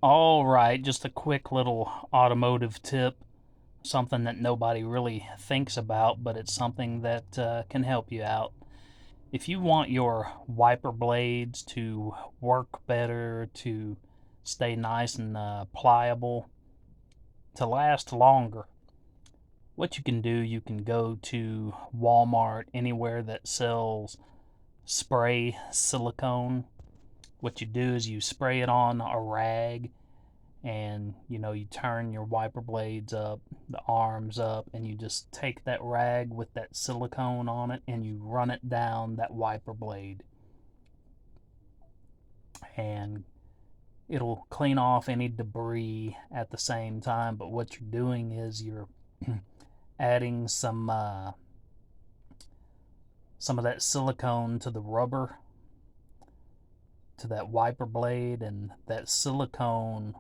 All right, just a quick little automotive tip, something that nobody really thinks about, but it's something that can help you out. If you want your wiper blades to work better, to stay nice and pliable, to last longer, what you can do, you can go to Walmart, anywhere that sells spray silicone. What you do is you spray it on a rag, and you turn your wiper blades up, the arms up, and you just take that rag with that silicone on it and you run it down that wiper blade, and it'll clean off any debris at the same time. But what you're doing is you're adding some of that silicone to the rubber, to that wiper blade, and that silicone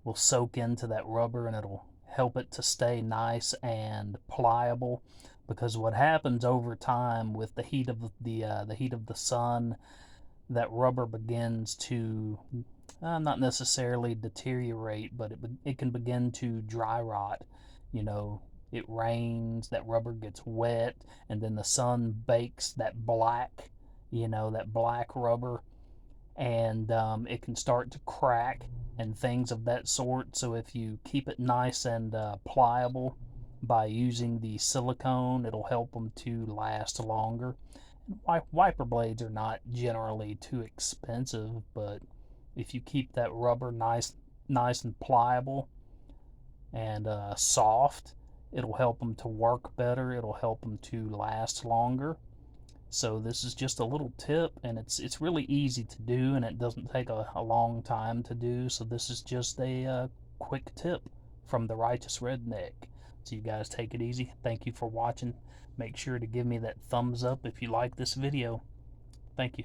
will soak into that rubber and it'll help it to stay nice and pliable. Because what happens over time with the heat of the sun, that rubber begins to not necessarily deteriorate, but it can begin to dry rot. You know, it rains, that rubber gets wet, and then the sun bakes that black, that black rubber, and it can start to crack and things of that sort. So if you keep it nice and pliable by using the silicone, it'll help them to last longer. Wiper blades are not generally too expensive, but if you keep that rubber nice and pliable and soft, it'll help them to work better. It'll help them to last longer. So this is just a little tip, and it's really easy to do, and it doesn't take a long time to do. So this is just a quick tip from the Righteous Redneck. So you guys take it easy. Thank you for watching. Make sure to give me that thumbs up if you like this video. Thank you.